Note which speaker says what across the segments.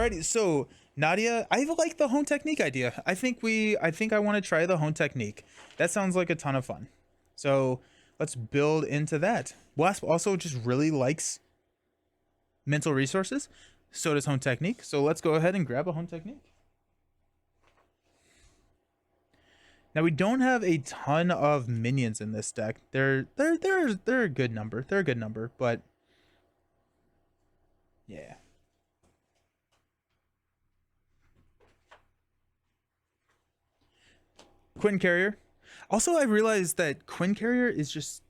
Speaker 1: Alrighty, so Nadia, I like the hone technique idea. I think I want to try the hone technique. That sounds like a ton of fun. So let's build into that. Wasp also just really likes mental resources. So does hone technique. So let's go ahead and grab a hone technique. Now we don't have a ton of minions in this deck. They're a good number. They're a good number, but yeah. Quinn Carrier. Also, I realized that Quinn Carrier is just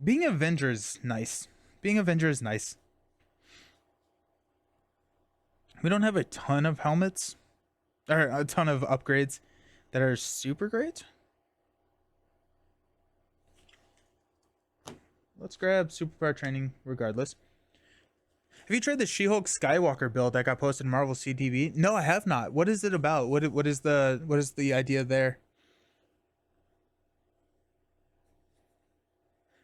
Speaker 1: being Avenger is nice. Being Avenger is nice. We don't have a ton of helmets or a ton of upgrades that are super great. Let's grab superpower training regardless. Have you tried the She-Hulk Skywalker build that got posted in Marvel CTV? No, I have not. What is it about? What is the idea there?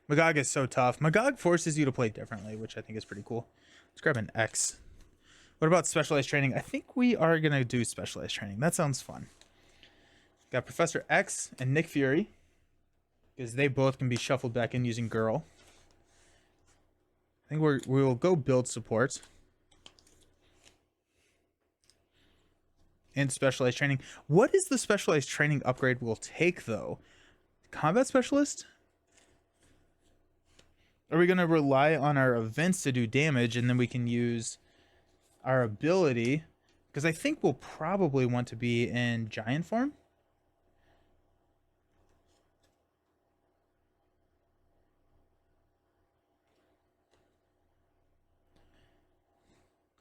Speaker 1: Magog is so tough. Magog forces you to play differently, which I think is pretty cool. Let's grab an X. What about specialized training? I think we are going to do specialized training. That sounds fun. Got Professor X and Nick Fury, because they both can be shuffled back in using Girl. I think we will go build support. And specialized training. What is the specialized training upgrade we'll take, though? Combat specialist? Are we going to rely on our events to do damage, and then we can use our ability? Because I think we'll probably want to be in giant form.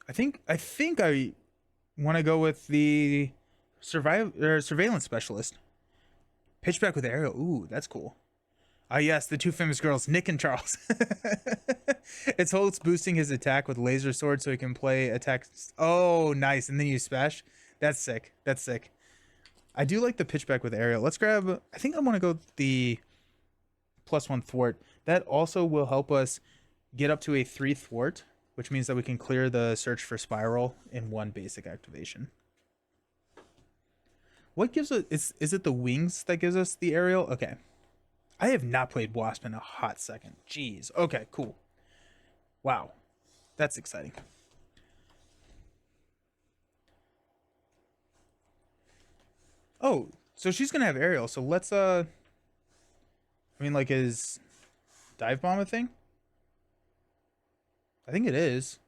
Speaker 1: I think I want to go with the surveillance specialist. Pitchback with aerial. Ooh, that's cool. Ah, yes, the two famous girls, Nick and Charles. It's Holtz boosting his attack with laser sword so he can play attacks. Oh, nice. And then you smash. That's sick. That's sick. I do like the pitchback with aerial. Let's grab, I think I want to go the +1 thwart. That also will help us get up to a 3 thwart, which means that we can clear the search for spiral in one basic activation. What gives it, is it the wings that gives us the aerial? Okay. I have not played Wasp in a hot second. Jeez. Okay, cool. Wow. That's exciting. Oh, so she's going to have aerial. So let's, I mean, like, is dive bomb a thing? I think it is.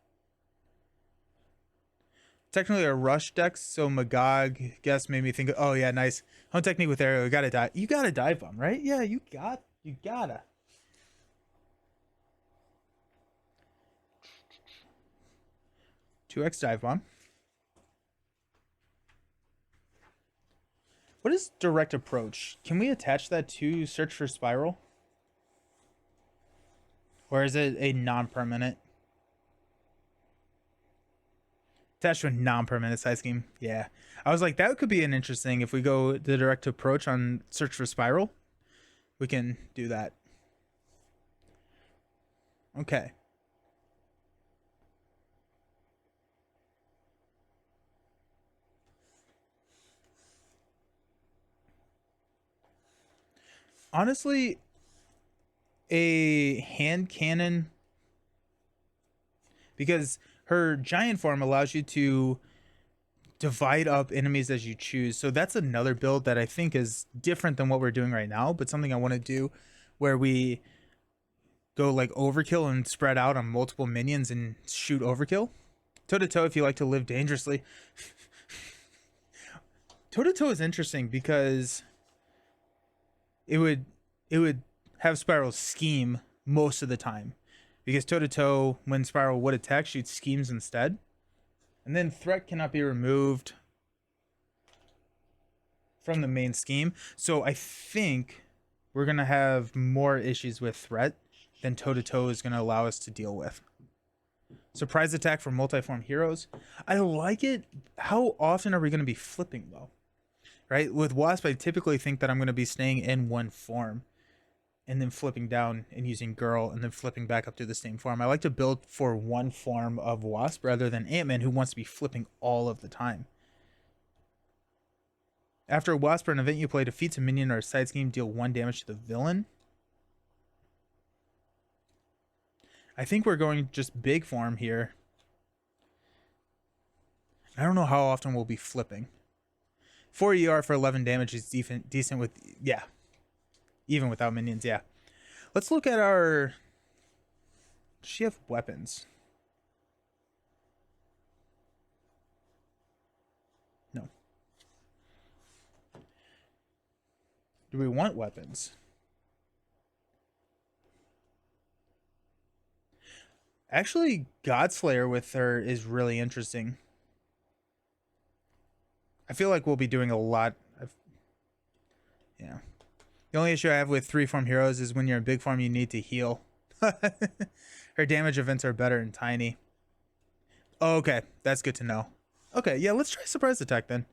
Speaker 1: Technically a rush deck, so Magog guess made me think, oh yeah, nice. Home technique with arrow, you gotta dive bomb, right? Yeah, you gotta. 2x dive bomb. What is direct approach? Can we attach that to search for spiral? Or is it a non-permanent? Attached to a non-permanent side scheme. Yeah. I was like, that could be an interesting, if we go the direct approach on search for spiral, we can do that. Okay. Honestly, a hand cannon, because her giant form allows you to divide up enemies as you choose. So that's another build that I think is different than what we're doing right now, but something I want to do where we go like overkill and spread out on multiple minions and shoot overkill. Toe to toe if you like to live dangerously. Toe to toe is interesting because it would have Spiral scheme most of the time. Because toe to toe, when Spiral would attack, shoots schemes instead. And then threat cannot be removed from the main scheme. So I think we're going to have more issues with threat than toe to toe is going to allow us to deal with. Surprise attack for multiform heroes. I like it. How often are we going to be flipping though? Right? With Wasp, I typically think that I'm going to be staying in one form. and then flipping down and using girl and then flipping back up to the same form. I like to build for one form of Wasp rather than Ant-Man, who wants to be flipping all of the time. After a Wasp or an event you play defeats a minion or a side scheme, deal 1 damage to the villain. I think we're going just big form here. I don't know how often we'll be flipping. 4 ER for 11 damage is decent with, yeah. Even without minions, yeah. Let's look at our... Does she have weapons? No. Do we want weapons? Actually, Godslayer with her is really interesting. I feel like we'll be doing a lot of... Yeah. The only issue I have with 3-form heroes is when you're in big form, you need to heal. Her damage events are better in tiny. Oh, okay. That's good to know. Okay, yeah, let's try surprise attack then.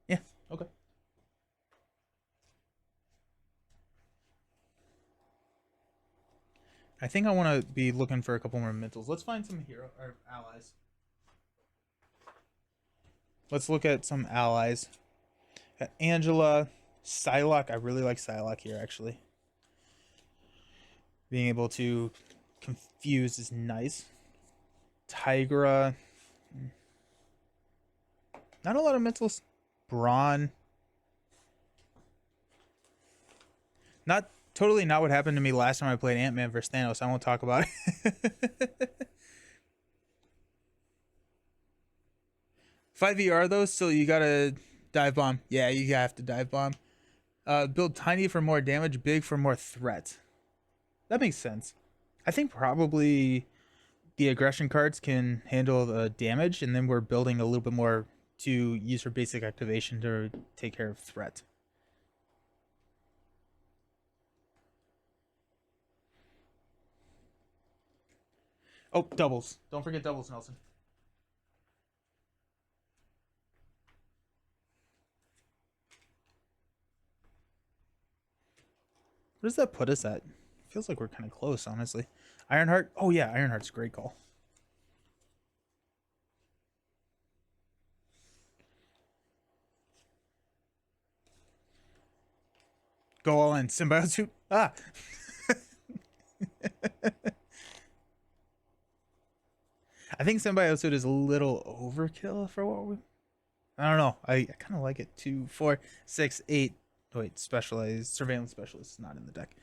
Speaker 1: Yeah, okay. I think I want to be looking for a couple more mentals. Let's find some hero or allies. Let's look at some allies. Got Angela, Psylocke. I really like Psylocke here, actually. Being able to confuse is nice. Tigra. Not a lot of mentals. Brawn. Totally not what happened to me last time I played Ant-Man vs. Thanos. I won't talk about it. 5 ER though, still you gotta dive bomb. Yeah, you have to dive bomb. Build tiny for more damage, big for more threat. That makes sense. I think probably the aggression cards can handle the damage, and then we're building a little bit more to use for basic activation to take care of threat. Oh, doubles. Don't forget doubles, Nelson. What does that put us at? Feels like we're kind of close, honestly. Ironheart? Oh, yeah, Ironheart's a great call. Go all in. Symbiote suit. Ah! I think symbiote suit is a little overkill for what we... I don't know. I kind of like it. 2, 4, 6, 8. Wait, specialized surveillance specialist is not in the deck.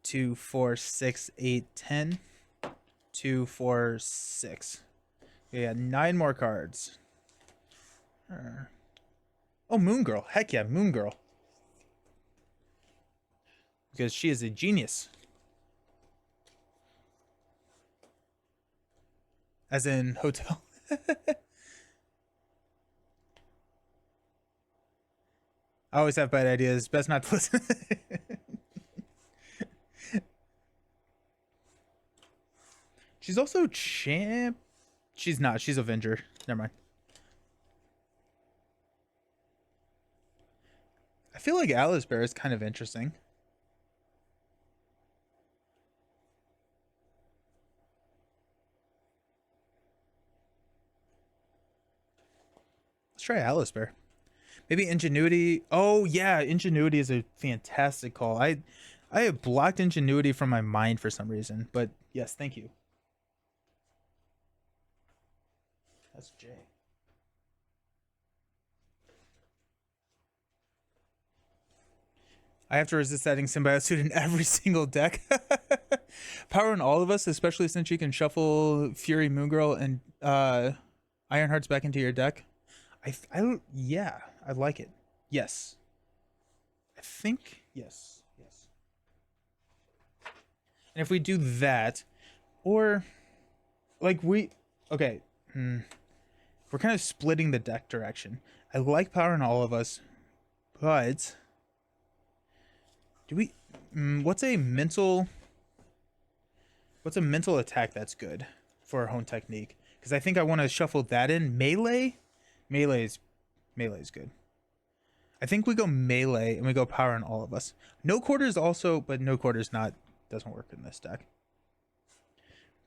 Speaker 1: 2, 4, 6, 8, 10. 2, 4, 6. Yeah, 9 more cards. Oh, Moon Girl. Heck yeah, Moon Girl. Because she is a genius. As in hotel. I always have bad ideas. Best not to listen. She's also champ. She's not. She's Avenger. Never mind. I feel like Alice Bear is kind of interesting. Let's try Alice Bear. Maybe Ingenuity. Oh yeah, Ingenuity is a fantastic call. I have blocked Ingenuity from my mind for some reason, but yes, thank you. That's Jay. I have to resist adding Symbiote Suit in every single deck. Power in all of us, especially since you can shuffle Fury, Moon Girl, and Ironhearts back into your deck. Yeah, I like it. Yes. I think, yes. Yes. And if we do that, or, like, okay. We're kind of splitting the deck direction. I like Power in all of us, but... Do we... what's a mental attack that's good for our home technique? Because I think I want to shuffle that in. Melee is good. I think we go melee and we go power on all of us. No quarters also, but no quarters not doesn't work in this deck.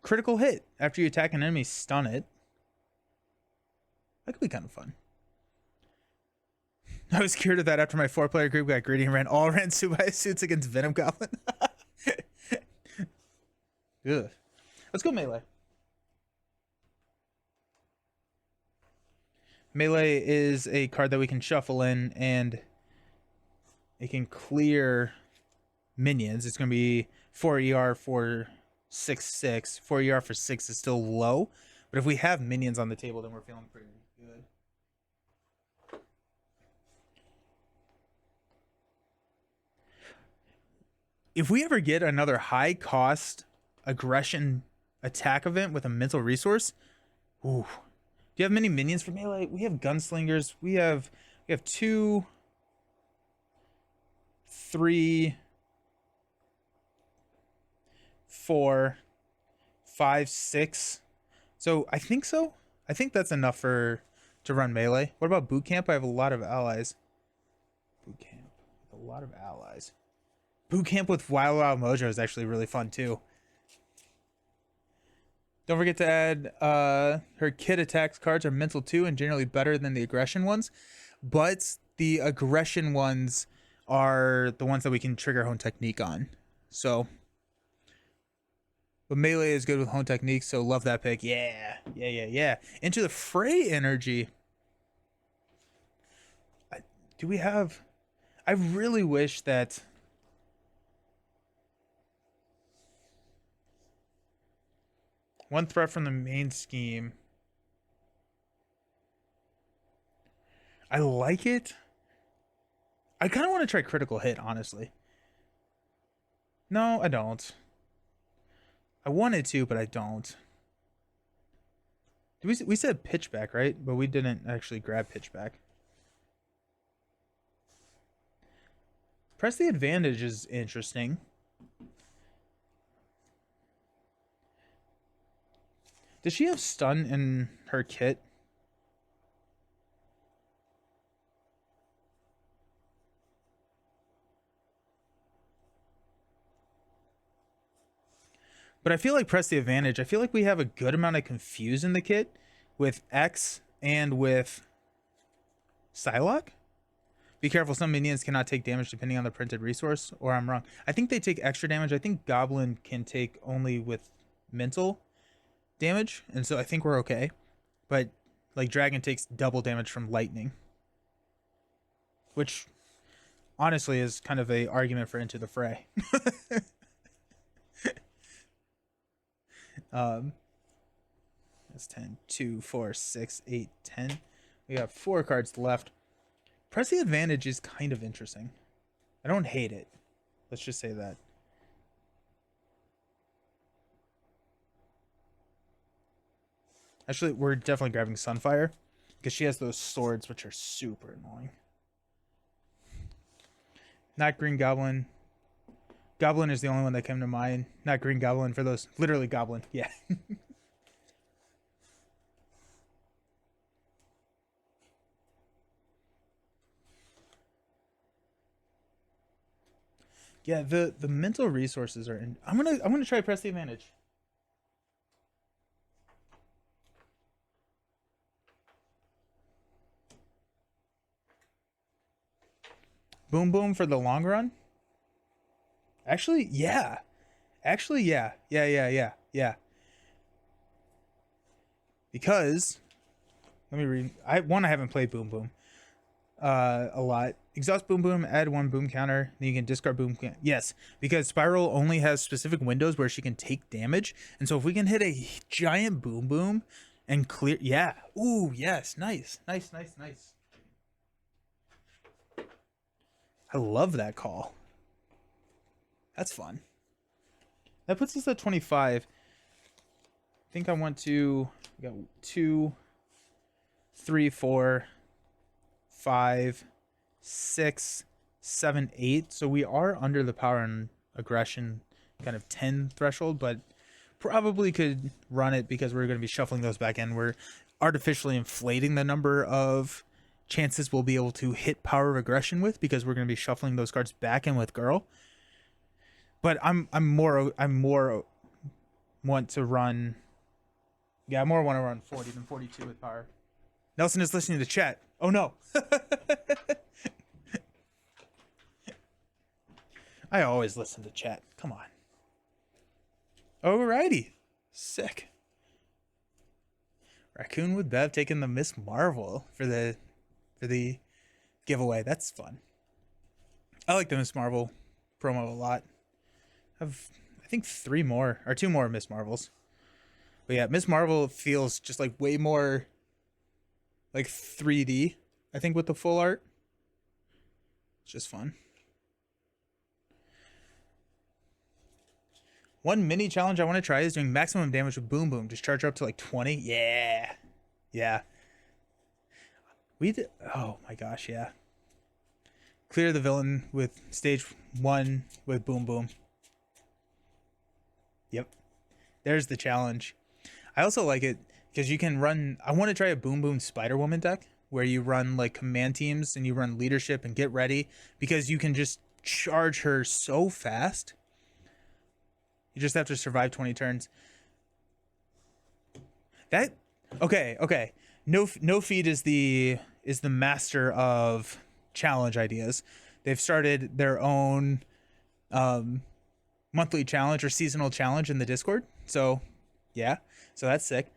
Speaker 1: Critical hit. After you attack an enemy, stun it. That could be kind of fun. I was cured of that after my 4-player group got greedy and ran Subai suits against Venom Goblin. Ugh. Let's go melee. Melee is a card that we can shuffle in, and it can clear minions. It's going to be 4 ER for 6/6. 4 ER for 6 is still low, but if we have minions on the table, then we're feeling pretty good. If we ever get another high cost aggression attack event with a mental resource, ooh. Do you have many minions for melee? We have gunslingers. We have 2, 3, 4, 5, 6. So I think so. I think that's enough to run melee. What about boot camp? I have a lot of allies. Boot camp, a lot of allies. Boot camp with Wild Wild Mojo is actually really fun too. Don't forget to add her kit attacks cards are mental too and generally better than the aggression ones. But the aggression ones are the ones that we can trigger Hone Technique on. So, but melee is good with Hone Technique, so love that pick. Yeah. Into the Fray energy. Do we have... I really wish that... One threat from the main scheme. I like it. I kind of want to try critical hit, honestly. No, I don't. I wanted to, but I don't. We said pitchback, right? But we didn't actually grab pitchback. Press the advantage is interesting. Does she have stun in her kit? But I feel like press the advantage. I feel like we have a good amount of confuse in the kit with X and with Psylocke. Be careful, some minions cannot take damage depending on the printed resource, or I'm wrong. I think they take extra damage. I think Goblin can take only with mental damage, and so I think we're okay. But like Dragon takes double damage from lightning, which honestly is kind of a argument for Into the Fray. That's 10, 2, 4, 6, 8, 10. We have 4 cards left. Press the advantage is kind of interesting. I don't hate it. Let's just say that. Actually, we're definitely grabbing Sunfire because she has those swords, which are super annoying. Not Green Goblin. Goblin is the only one that came to mind. Not Green Goblin for those. Literally Goblin. Yeah. Yeah, the mental resources are in. I'm gonna try to press the advantage. Boom boom for the long run. Actually, yeah. Yeah. Because let me read. I haven't played Boom Boom a lot. Exhaust Boom Boom, add 1 boom counter, then you can discard boom. Yes, because Spiral only has specific windows where she can take damage, and so if we can hit a giant Boom Boom and clear, yeah. Ooh, yes, nice. I love that call. That's fun. That puts us at 25. I think I want to. We got 2, 3, 4, 5, 6, 7, 8. So we are under the power and aggression kind of 10 threshold, but probably could run it because we're going to be shuffling those back in. We're artificially inflating the number of chances we'll be able to hit power regression with, because we're going to be shuffling those cards back in with girl. But I'm more want to run. Yeah, I more want to run 40 than 42 with power. Nelson is listening to chat. Oh no. I always listen to chat. Come on. Alrighty. Sick. Raccoon with Bev taking the Miss Marvel for the giveaway. That's fun. I like the Miss Marvel promo a lot. I think 2 more Miss Marvels. But yeah, Miss Marvel feels just like way more like 3D, I think, with the full art. It's just fun. One mini challenge I want to try is doing maximum damage with Boom Boom. Just charge her up to like 20. Yeah. Yeah. We did. Oh my gosh, yeah. Clear the villain with stage 1 with Boom Boom. Yep. There's the challenge. I also like it because you can run. I want to try a Boom Boom Spider Woman deck where you run like command teams and you run leadership and get ready, because you can just charge her so fast. You just have to survive 20 turns. That okay. No Feed is the master of challenge ideas. They've started their own monthly challenge or seasonal challenge in the Discord. So yeah, so that's sick.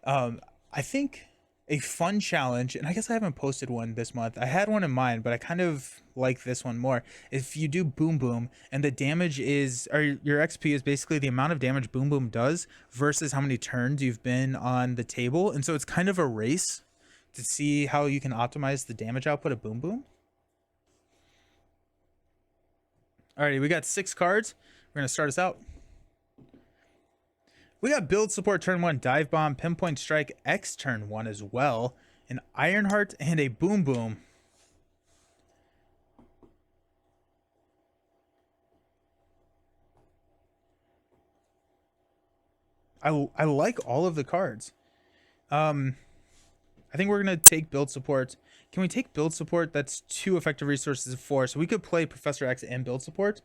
Speaker 1: I think a fun challenge, and I guess I haven't posted one this month. I had one in mind, but I kind of like this one more. If you do Boom Boom and the damage is, or your XP is basically the amount of damage Boom Boom does versus how many turns you've been on the table. And so it's kind of a race to see how you can optimize the damage output of Boom Boom. Alrighty, we got 6 cards. We're going to start us out. We got Build Support turn 1, Dive Bomb, Pinpoint Strike, X turn 1 as well, an Ironheart, and a Boom Boom. I like all of the cards. I think we're going to take Build Support. Can we take Build Support? That's 2 effective resources of 4. So we could play Professor X and Build Support,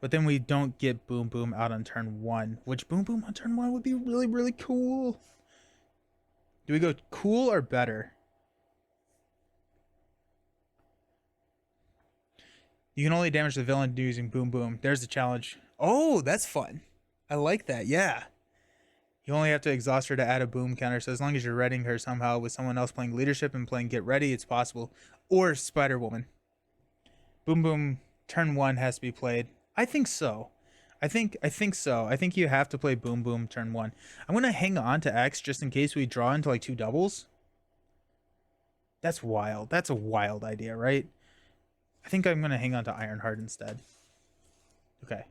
Speaker 1: but then we don't get Boom Boom out on turn 1, which Boom Boom on turn 1 would be really, really cool. Do we go cool or better? You can only damage the villain using Boom Boom. There's the challenge. Oh, that's fun. I like that. Yeah. You only have to exhaust her to add a boom counter. So as long as you're readying her somehow with someone else playing leadership and playing get ready, it's possible. Or Spider Woman. Boom Boom turn 1 has to be played. I think so. I think so. I think you have to play Boom Boom turn 1. I'm going to hang on to X just in case we draw into like 2 doubles. That's wild. That's a wild idea, right? I think I'm going to hang on to Ironheart instead. Okay.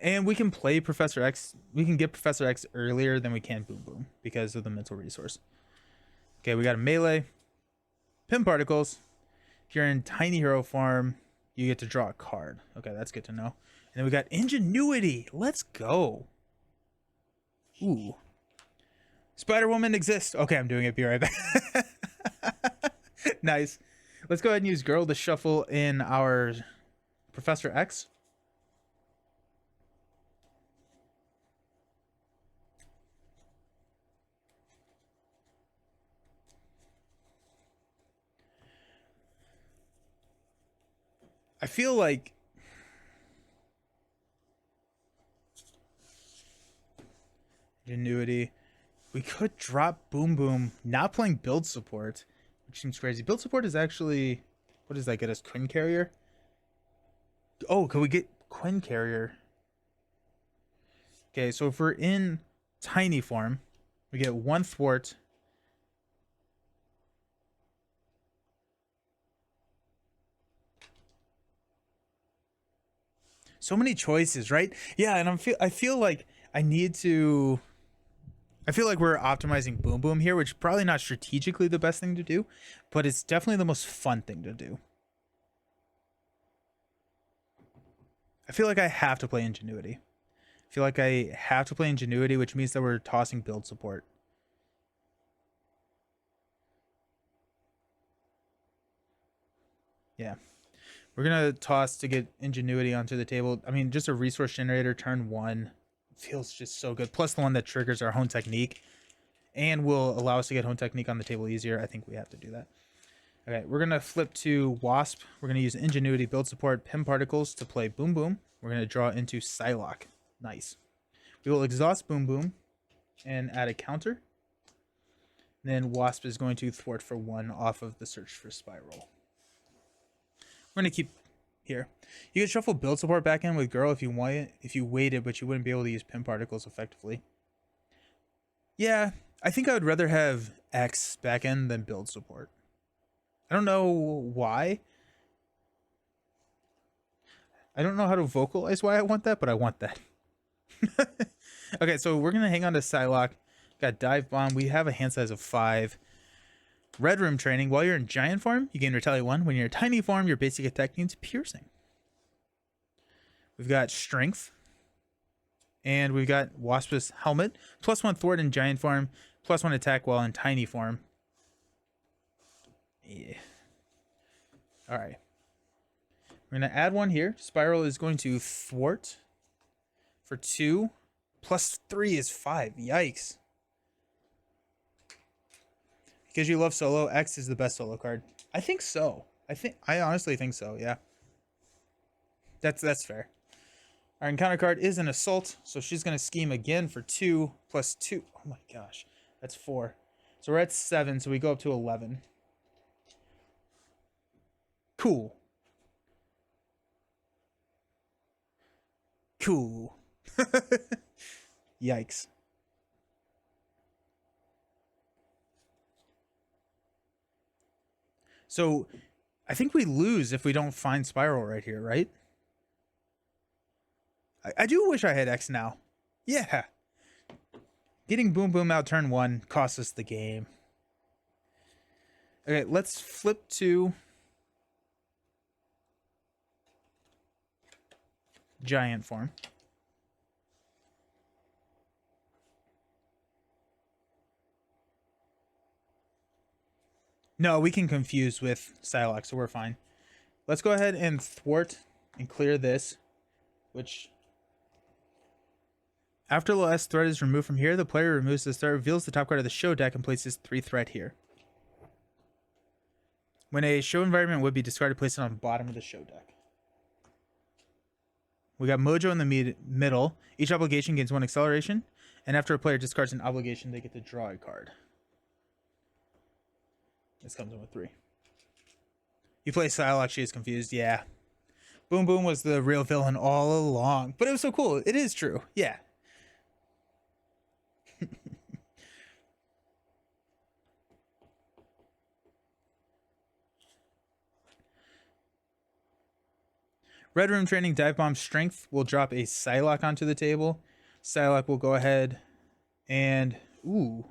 Speaker 1: And we can play Professor X. We can get Professor X earlier than we can Boom Boom because of the mental resource. Okay, we got a melee. Pin Particles. If you're in Tiny Hero Farm, you get to draw a card. Okay, that's good to know. And then we got Ingenuity. Let's go. Ooh. Spider Woman exists. Okay, I'm doing it. Be right back. Nice. Let's go ahead and use Girl to shuffle in our Professor X. I feel like Ingenuity. We could drop Boom Boom, not playing Build Support, which seems crazy. Build Support is actually, what does that get us? Quinn Carrier? Oh, can we get Quinn Carrier? Okay, so if we're in Tiny form, we get 1 thwart. So many choices, right? Yeah, and I feel like I need to. I feel like we're optimizing Boom Boom here, which is probably not strategically the best thing to do, but it's definitely the most fun thing to do. I feel like I have to play Ingenuity. I feel like I have to play Ingenuity, which means that we're tossing Build Support. Yeah. We're going to toss to get Ingenuity onto the table. I mean, just a resource generator, turn 1. Feels just so good. Plus the one that triggers our Hone Technique and will allow us to get Hone Technique on the table easier. I think we have to do that. Okay, we're going to flip to Wasp. We're going to use Ingenuity, Build Support, Pim Particles to play Boom Boom. We're going to draw into Psylocke. Nice. We will exhaust Boom Boom and add a counter. Then Wasp is going to thwart for 1 off of the Search for Spiral. We're going to keep here. You could shuffle Build Support back in with Girl if you want, if you waited, but you wouldn't be able to use Pin Particles effectively. Yeah, I think I would rather have X back in than Build Support. I don't know why. I don't know how to vocalize why I want that, but I want that. Okay, so we're going to hang on to Psylocke. Got Dive Bomb. We have a hand size of 5. Red Room Training. While you're in Giant form, you gain Retaliate 1. When you're in Tiny form, your basic attack gains Piercing. We've got Strength. And we've got Wasp's Helmet. +1 Thwart in Giant form. +1 attack while in Tiny form. Yeah. Alright. We're going to add 1 here. Spiral is going to Thwart for 2. +3 is 5. Yikes. Because you love solo, X is the best solo card. I think so. I honestly think so, yeah. That's fair. Our encounter card is an Assault, so she's going to scheme again for 2 + 2. Oh my gosh. That's 4. So we're at 7, so we go up to 11. Cool. Cool. Yikes. So I think we lose if we don't find Spiral right here, right? I do wish I had X now. Yeah. Getting Boom Boom out turn 1 costs us the game. Okay, let's flip to Giant form. No, we can confuse with Psylocke, so we're fine. Let's go ahead and thwart and clear this, which... After the last threat is removed from here, the player removes this threat, reveals the top card of the show deck, and places 3 threat here. When a show environment would be discarded, place it on the bottom of the show deck. We got Mojo in the middle. Each obligation gains 1 acceleration, and after a player discards an obligation, they get to draw a card. This comes in with 3. You play Psylocke, she is confused. Yeah. Boom Boom was the real villain all along. But it was so cool. It is true. Yeah. Red Room Training, Dive Bomb, Strength will drop a Psylocke onto the table. Psylocke will go ahead and... Ooh.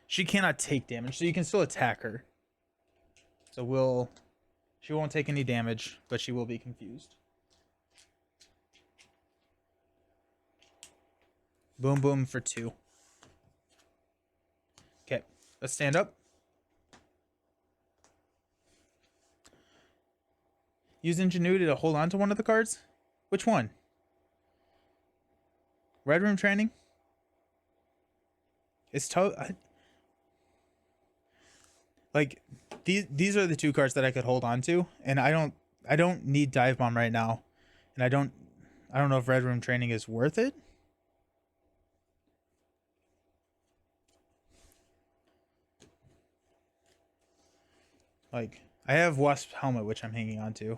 Speaker 1: She cannot take damage, so you can still attack her. So she won't take any damage, but she will be confused. Boom Boom for 2. Okay, let's stand up. Use Ingenuity to hold on to one of the cards? Which one? Red Room Training? It's like these are the 2 cards that I could hold on to, and I don't need Dive Bomb right now, and I don't know if Red Room Training is worth it. Like, I have Wasp Helmet, which I'm hanging on to.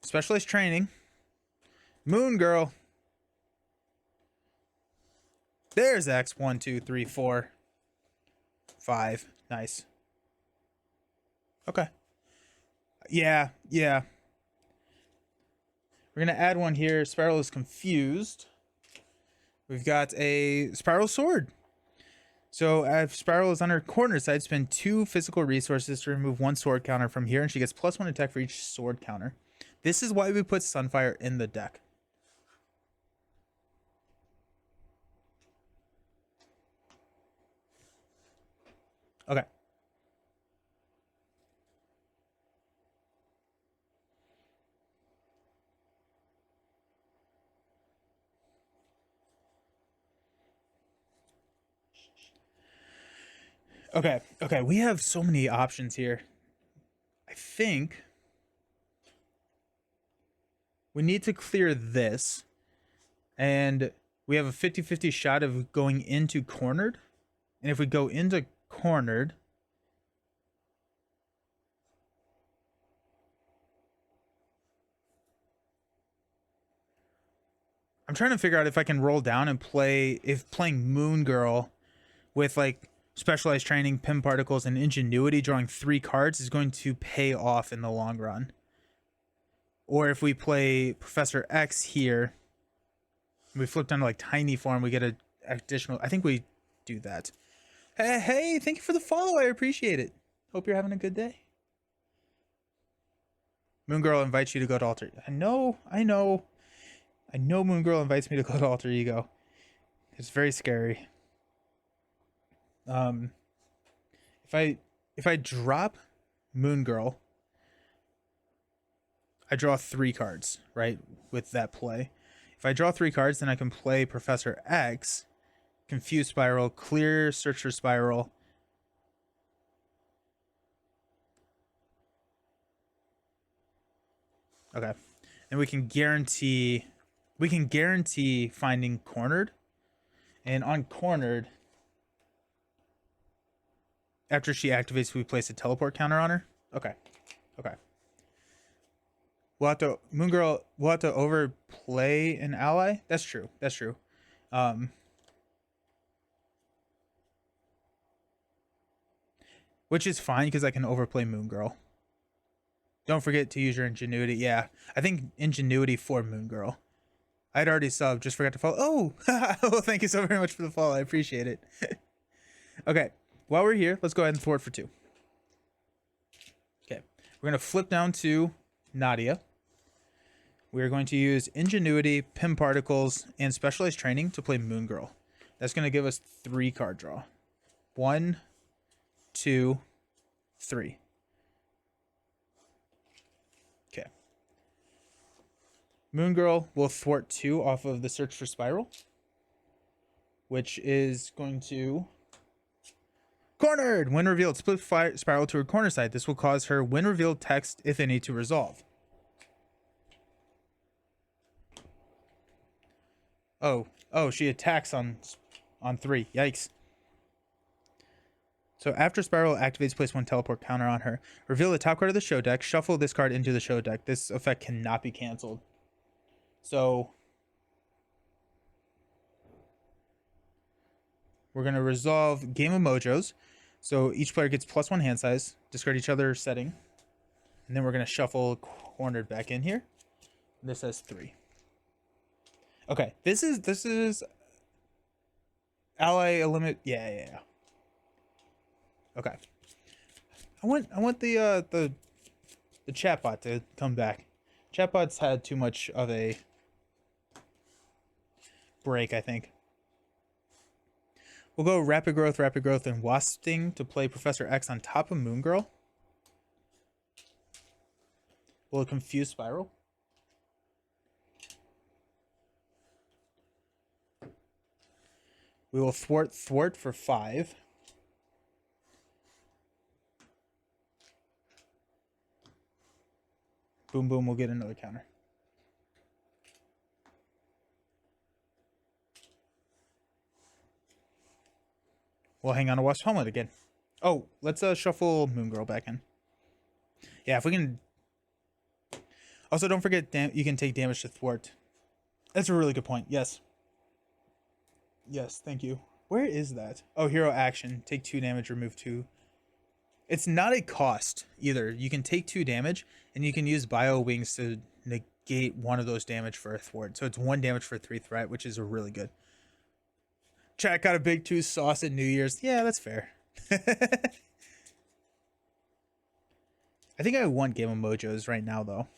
Speaker 1: Specialist Training. Moon Girl. There's X. 1, 2, 3, 4, 5. Nice. Okay. Yeah. We're going to add 1 here. Spiral is confused. We've got a Spiral Sword. So if Spiral is on her corner side, spend 2 physical resources to remove 1 sword counter from here, and she gets +1 attack for each sword counter. This is why we put Sunfire in the deck. Okay. Okay, okay, we have so many options here. I think we need to clear this, and we have a 50-50 shot of going into cornered. And if we go into cornered, I'm trying to figure out if I can roll down and play, if playing Moon Girl with like specialized training, pim particles, and ingenuity, drawing 3 cards is going to pay off in the long run. Or if we play Professor X here, we flip down to like tiny form, we get an additional. I think we do that. Hey, thank you for the follow. I appreciate it. Hope you're having a good day. Moon Girl invites you to go to Alter. I know. Moon Girl invites me to go to Alter Ego. It's very scary. If I drop Moon Girl, I draw 3 cards, right? With that play. If I draw 3 cards, then I can play Professor X, Confuse Spiral, Clear, Search for Spiral. Okay. And we can guarantee finding cornered. And on cornered, after she activates, we place a teleport counter on her. Okay. Okay. We'll have to overplay an ally. That's true. Which is fine because I can overplay Moon Girl. Don't forget to use your ingenuity. Yeah, I think ingenuity for Moon Girl. I'd already subbed, just forgot to follow. Oh, well, thank you so very much for the follow. I appreciate it. Okay, while we're here, let's go ahead and thwart for 2. Okay, we're gonna flip down to Nadia. We're going to use ingenuity, pim particles, and specialized training to play Moon Girl. That's gonna give us 3 card draw. 1, 2, 3. Okay. Moon Girl will thwart 2 off of the Search for Spiral, which is going to cornered. When revealed, split spiral to her corner side. This will cause her when revealed text, if any, to resolve. Oh, she attacks on 3. Yikes. So after Spiral activates, place 1 teleport counter on her. Reveal the top card of the show deck. Shuffle this card into the show deck. This effect cannot be canceled. So we're going to resolve Game of Mojos. So each player gets +1 hand size. Discard each other setting. And then we're going to shuffle cornered back in here. This has 3. Okay, this is ally eliminate. Yeah. Okay. I want the chatbot to come back. Chatbot's had too much of a break, I think. We'll go Rapid Growth, and Wasp Sting to play Professor X on top of Moon Girl. We'll Confuse Spiral. We will thwart for 5. Boom, boom, we'll get another counter. We'll hang on to Wasp Helmet again. Oh, let's shuffle Moon Girl back in. Yeah, if we can. Also, don't forget you can take damage to thwart. That's a really good point. Yes. Yes, thank you. Where is that? Oh, hero action. Take 2 damage, remove 2. It's not a cost either. You can take 2 damage, and you can use Bio Wings to negate 1 of those damage for a thwart. So it's 1 damage for 3 threat, which is really good. Chat got a big 2 sauce at New Year's. Yeah, that's fair. I think I want Game of Mojos right now, though.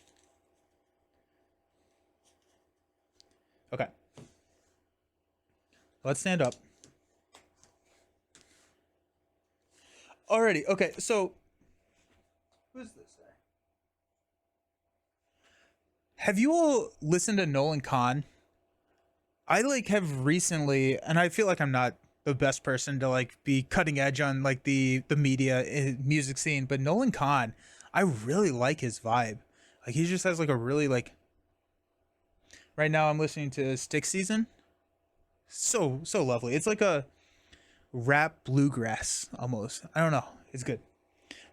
Speaker 1: Okay. Let's stand up. Alrighty, okay, so who's this guy? Have you all listened to Nolan Khan? I have recently, and I feel like I'm not the best person to like be cutting edge on like the media music scene, but Nolan Kahn, I really like his vibe. Like he just has like a really like. Right now, I'm listening to Stick Season. So lovely. It's like a rap bluegrass almost. I don't know. It's good.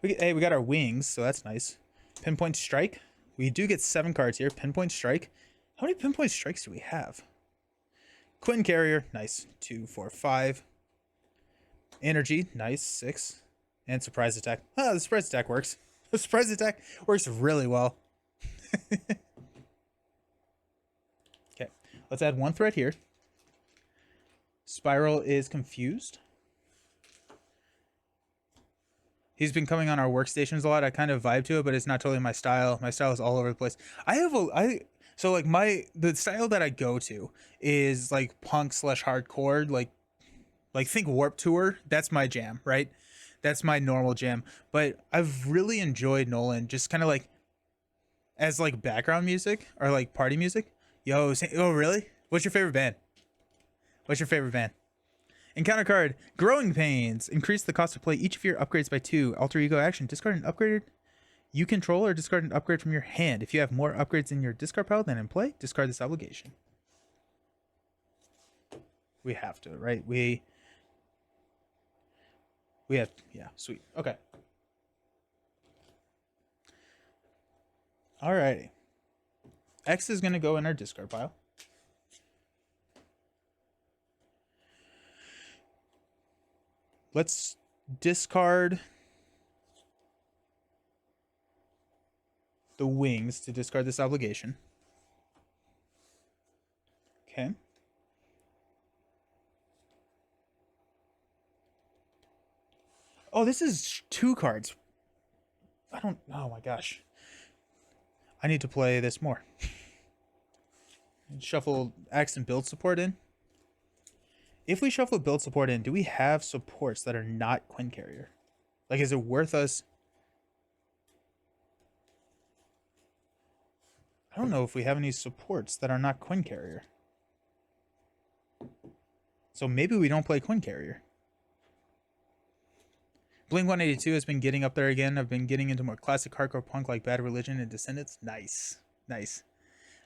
Speaker 1: Hey, we got our wings, so that's nice. Pinpoint Strike. We do get 7 cards here. Pinpoint Strike. How many Pinpoint Strikes do we have? Quinn Carrier, nice. 2, 4, 5. Energy, nice. 6. And Surprise Attack. Ah, the Surprise Attack works. The Surprise Attack works really well. Okay, let's add 1 threat here. Spiral is confused. He's been coming on our workstations a lot. I kind of vibe to it, but it's not totally my style. My style is all over the place. So like the style that I go to is like punk / hardcore, like think Warped Tour. That's my jam, right? That's my normal jam. But I've really enjoyed Nolan just kind of like as like background music or like party music. Oh really? What's your favorite band? What's your favorite band? Encounter card, Growing Pains. Increase the cost to play each of your upgrades by 2. Alter Ego action. Discard an upgraded you control or discard an upgrade from your hand. If you have more upgrades in your discard pile than in play, discard this obligation. We have to, right? We have, yeah, sweet. Okay. Alrighty. X is going to go in our discard pile. Let's discard the wings to discard this obligation. Okay. Oh, this is 2 cards. Oh my gosh. I need to play this more. Shuffle X and build support in. If we shuffle build support in, do we have supports that are not Quinn Carrier? Like, is it worth us? I don't know if we have any supports that are not Quinn Carrier. So maybe we don't play Quinn Carrier. Blink 182 has been getting up there again. I've been getting into more classic hardcore punk like Bad Religion and Descendants. Nice. Nice.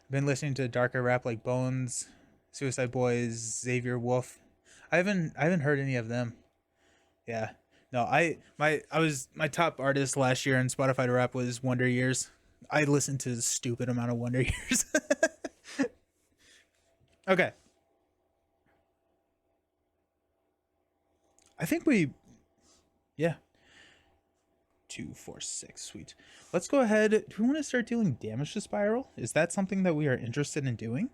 Speaker 1: I've been listening to darker rap like Bones, Suicide Boys, Xavier Wolf. I haven't heard any of them. Yeah. No, my top artist last year on Spotify to rap was Wonder Years. I listened to a stupid amount of Wonder Years. Okay. I think yeah. 2, 4, 6, sweet. Let's go ahead. Do we want to start dealing damage to Spiral? Is that something that we are interested in doing?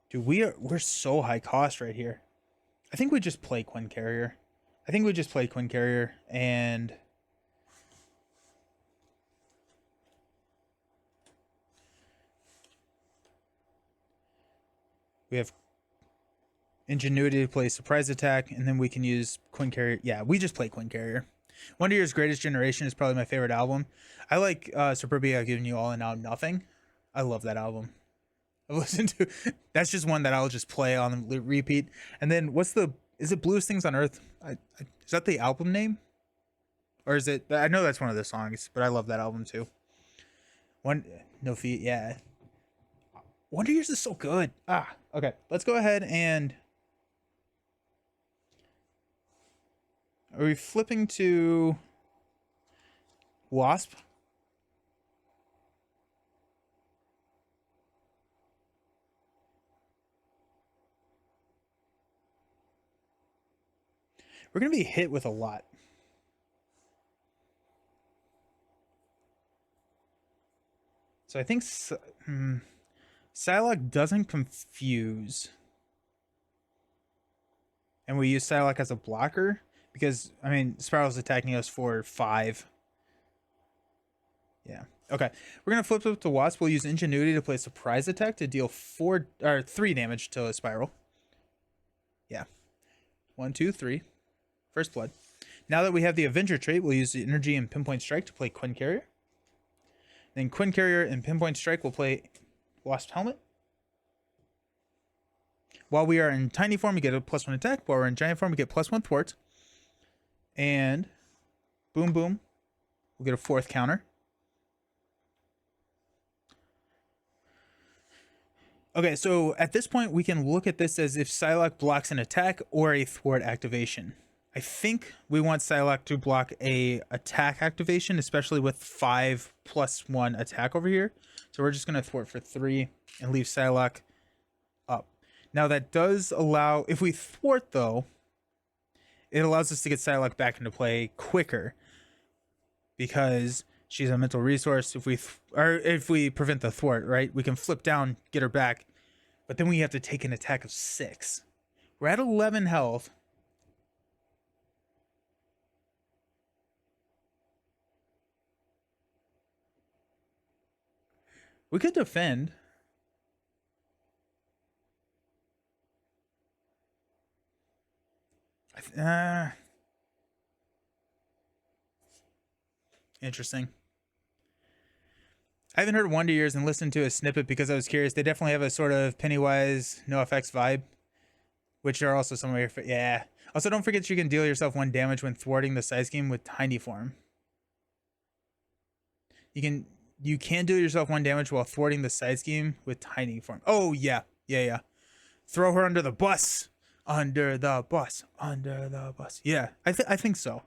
Speaker 1: Dude, we're so high cost right here. I think we just play Quinn Carrier. And we have Ingenuity to play Surprise Attack, and then we can use Quinn Carrier. Yeah, we just play Quinn Carrier. Wonder Year's Greatest Generation is probably my favorite album. I like Suburbia Giving You All and Now Nothing. I love that album. I've listened to that's just one that I'll just play on repeat. And then is it Bluest Things on Earth? Is that the album name? Or is it, I know that's one of the songs, but I love that album too. No Feet, yeah. Wonder Years is so good. Okay. Let's go ahead and are we flipping to Wasp? We're going to be hit with a lot. So I think Psylocke doesn't confuse. And we use Psylocke as a blocker because, I mean, Spiral's attacking us for 5. Yeah. Okay. We're going to flip up to Wasp. We'll use Ingenuity to play Surprise Attack to deal 3 damage to a Spiral. Yeah. 1, 2, 3. First blood. Now that we have the Avenger trait, we'll use the Energy and Pinpoint Strike to play Quinn Carrier. Then Quinn Carrier and Pinpoint Strike will play Wasp Helmet. While we are in tiny form, we get a +1 attack. While we're in giant form, we get +1 thwart. And boom, boom, we'll get a 4th counter. Okay, so at this point, we can look at this as if Psylocke blocks an attack or a thwart activation. I think we want Psylocke to block a attack activation, especially with 5+1 attack over here. So we're just going to thwart for 3 and leave Psylocke up. Now that does allow, if we thwart though, it allows us to get Psylocke back into play quicker because she's a mental resource. If we prevent the thwart, right, we can flip down, get her back, but then we have to take an attack of 6. We're at 11 health. We could defend. Interesting. I haven't heard Wonder Years and listened to a snippet because I was curious. They definitely have a sort of Pennywise, NoFX vibe, which are also some of your... Yeah. Also, don't forget you can deal yourself 1 damage when thwarting the side scheme with Tiny Form. You can do yourself 1 damage while thwarting the side scheme with Tiny Form. Oh, yeah. Yeah. Throw her under the bus. Under the bus. Under the bus. Yeah, I think so.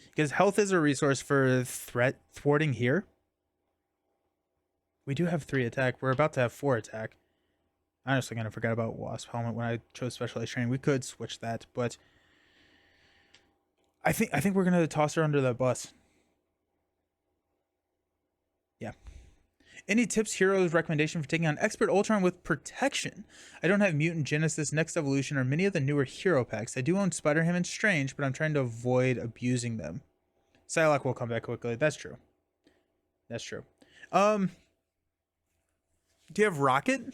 Speaker 1: Because health is a resource for thwarting here. We do have 3 attack. We're about to have 4 attack. I honestly kind of forgot about Wasp Helmet when I chose Specialized Training. We could switch that, but I think we're gonna toss her under that bus. Yeah. Any tips, heroes, recommendation for taking on Expert Ultron with protection? I don't have Mutant Genesis, Next Evolution, or many of the newer hero packs. I do own Spider-Ham and Strange, but I'm trying to avoid abusing them. Psylocke will come back quickly. That's true. That's true. Do you have Rocket?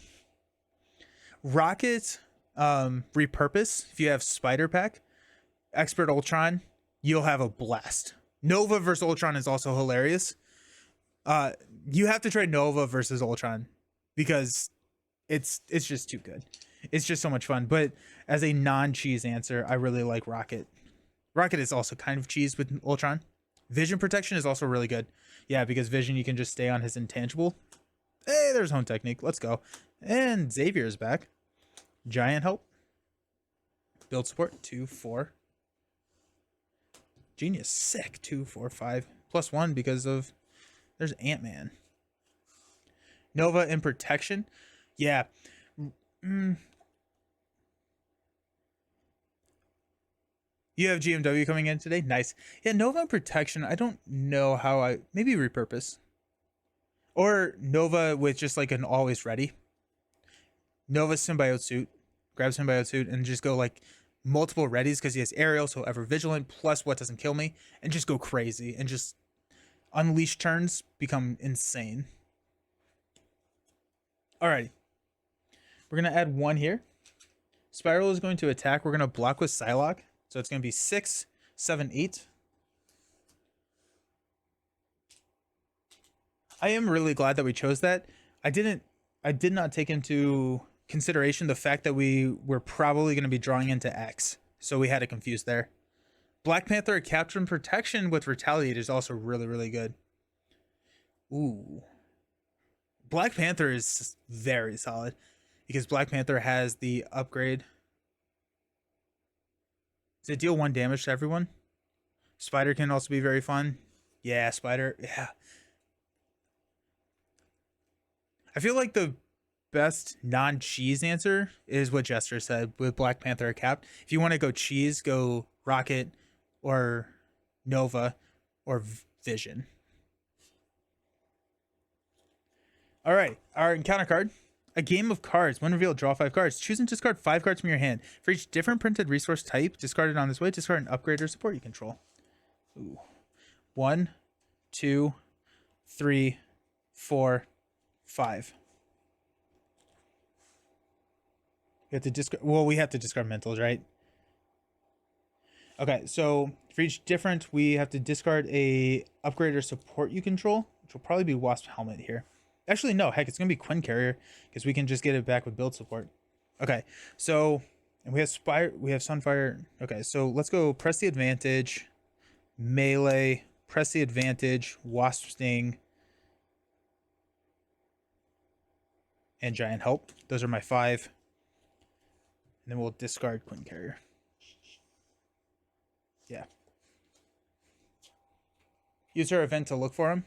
Speaker 1: Rocket, repurpose. If you have Spider Pack, Expert Ultron, you'll have a blast. Nova versus Ultron is also hilarious. You have to try Nova versus Ultron because it's just too good. It's just so much fun. But as a non-cheese answer, I really like Rocket. Rocket is also kind of cheese with Ultron. Vision protection is also really good. Yeah, because Vision, you can just stay on his intangible. Hey, there's Home Technique. Let's go. And Xavier is back. Giant help. Build support. 2, 4. Genius. Sick. 2, 4, 5. +1 because of... There's Ant-Man. Nova in protection. Yeah. You have GMW coming in today? Nice. Yeah, Nova in protection. I don't know how I... Maybe repurpose. Or Nova with just like an always ready. Nova symbiote suit. Grab symbiote suit and just go like multiple readies because he has aerial, so ever vigilant, plus what doesn't kill me. And just go crazy. And just unleash turns become insane. Alrighty. We're going to add 1 here. Spiral is going to attack. We're going to block with Psylocke. So it's going to be 6, 7, 8. I am really glad that we chose that. I did not take into consideration the fact that we were probably going to be drawing into X. So we had to confuse there. Black Panther Captain Protection with Retaliate is also really, really good. Ooh. Black Panther is very solid because Black Panther has the upgrade. Does it deal 1 damage to everyone? Spider can also be very fun. Yeah, Spider. Yeah. I feel like the best non-cheese answer is what Jester said with Black Panther Cap. If you want to go cheese, go Rocket or Nova or Vision. All right, our encounter card. A game of cards. When revealed, draw 5 cards. Choose and discard 5 cards from your hand. For each different printed resource type discarded on this way, discard an upgrade or support you control. Ooh. 1, 2, 3, 4, 5. We have to discard. Well, we have to discard mentals, right? Okay, so for each different, we have to discard a upgrade or support you control, which will probably be Wasp Helmet here. Actually, no, heck, it's going to be Quinn Carrier, because we can just get it back with build support. Okay, so, and we have Sunfire. Okay, so let's go press the advantage, melee, press the advantage, Wasp Sting, and Giant Help. Those are my 5. And then we'll discard Quinn Carrier. Yeah. Use her event to look for him.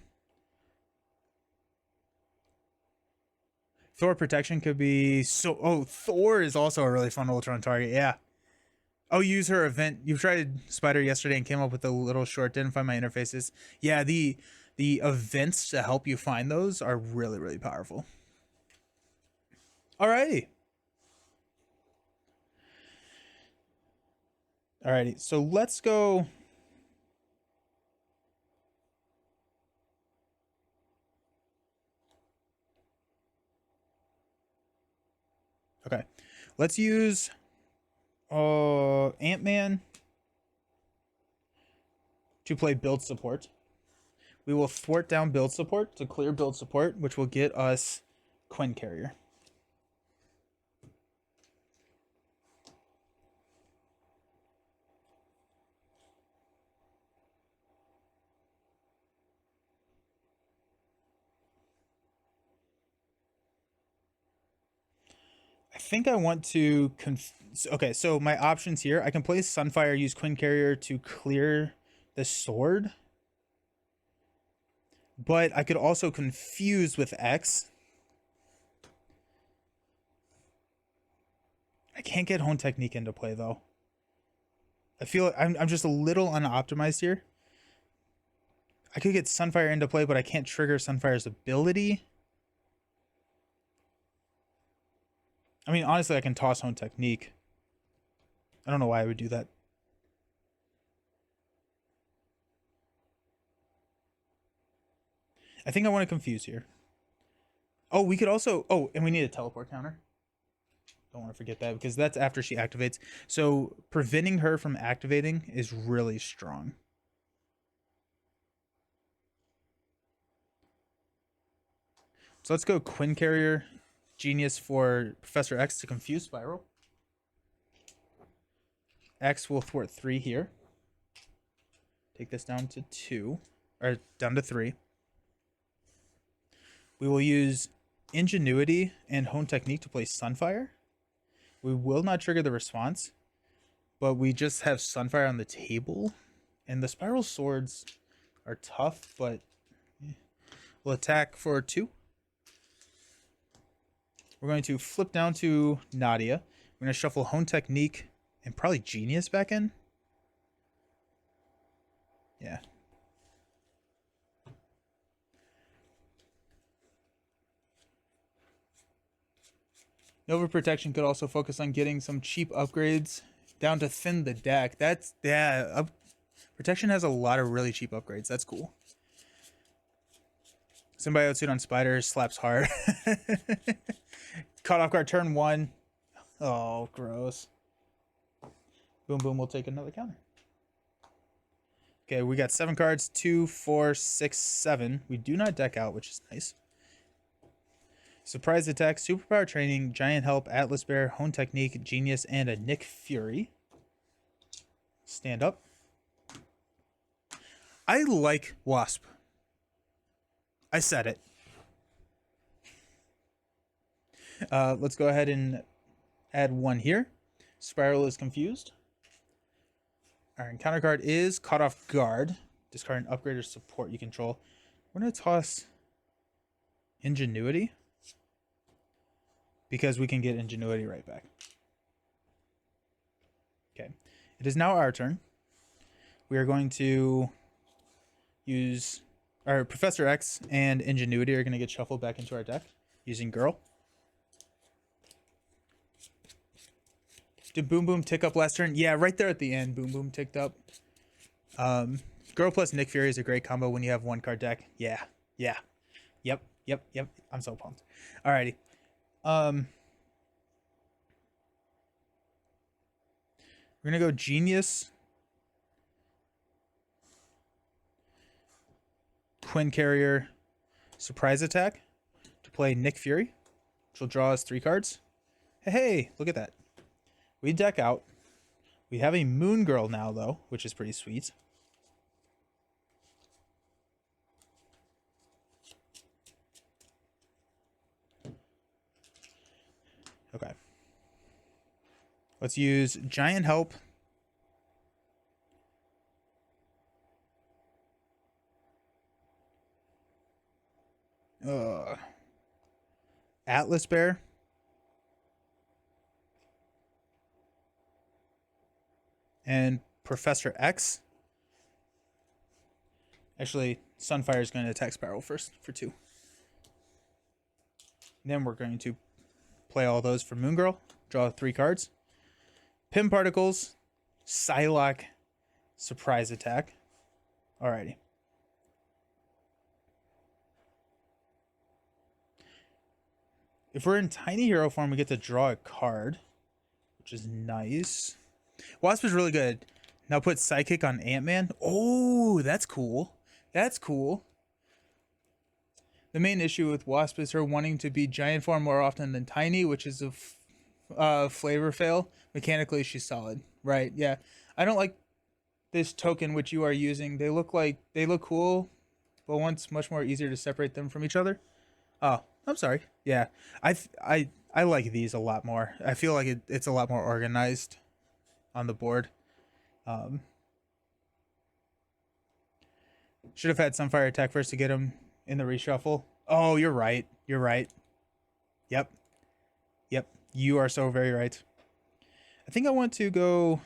Speaker 1: Thor protection could be so. Oh, Thor is also a really fun Ultron target. Yeah. Oh, use her event. You tried Spider yesterday and came up with a little short. Didn't find my interfaces. Yeah, the events to help you find those are really, really powerful. Alrighty. Alrighty. So let's go. Okay. Let's use Ant-Man to play build support. We will thwart down build support to clear build support, which will get us Quinn Carrier. I think I want to okay, so my options here, I can play Sunfire, use Quinn Carrier to clear the sword. But I could also confuse with X. I can't get Hone Technique into play though. I feel like I'm just a little unoptimized here. I could get Sunfire into play, but I can't trigger Sunfire's ability. I mean, honestly, I can toss Hone Technique. I don't know why I would do that. I think I want to confuse here. Oh, we could also... Oh, and we need a teleport counter. Don't want to forget that, because that's after she activates. So preventing her from activating is really strong. So let's go Quinn Carrier, Genius for Professor X to confuse Spiral. X will thwart 3 here. Take this down to 2, or down to 3. We will use Ingenuity and Hone Technique to play Sunfire. We will not trigger the response, but we just have Sunfire on the table. And the Spiral Swords are tough, but we'll attack for 2. We're going to flip down to Nadia. We're going to shuffle Hone Technique and probably Genius back in. Yeah. Nova Protection could also focus on getting some cheap upgrades down to thin the deck. That's, yeah, Protection has a lot of really cheap upgrades. That's cool. Symbiote Suit on Spider slaps hard. Caught off guard turn 1. Oh, gross. Boom, boom, we'll take another counter. Okay, we got 7 cards. 2, 4, 6, 7. We do not deck out, which is nice. Surprise attack, superpower training, giant help, Atlas Bear, Hone Technique, Genius, and a Nick Fury. Stand up. I like Wasp. I said it. Let's go ahead and add 1 here. Spiral is confused. Our encounter card is Caught Off Guard. Discard an upgrade or support you control. We're going to toss Ingenuity, because we can get Ingenuity right back. Okay. It is now our turn. We are going to use... Our Professor X and Ingenuity are going to get shuffled back into our deck using Girl. Did Boom Boom tick up last turn? Yeah, right there at the end, Boom Boom ticked up. Girl plus Nick Fury is a great combo when you have 1 card deck. Yeah. Yep. I'm so pumped. Alrighty. We're gonna go Genius Quinn Carrier Surprise Attack to play Nick Fury, which will draw us 3 cards. Hey, look at that. We deck out. We have a Moon Girl now, though, which is pretty sweet. Okay. Let's use Giant Help. Atlas Bear. And Professor X. Actually, Sunfire is going to attack Spiral first for 2. Then we're going to play all those for Moon Girl. Draw 3 cards. Pim Particles. Psylocke. Surprise Attack. Alrighty. If we're in Tiny Hero form, we get to draw a card, which is nice. Wasp is really good. Now put Psychic on Ant-Man. Oh, that's cool. That's cool. The main issue with Wasp is her wanting to be giant form more often than tiny, which is a flavor fail. Mechanically, she's solid. Right, yeah. I don't like this token which you are using. They look cool, but one's much more easier to separate them from each other. Oh, I'm sorry. Yeah, I like these a lot more. I feel like it's a lot more organized on the board. Should have had Sunfire attack first to get him in the reshuffle. Oh, you're right. You're right. Yep. Yep. You are so very right. I think I want to go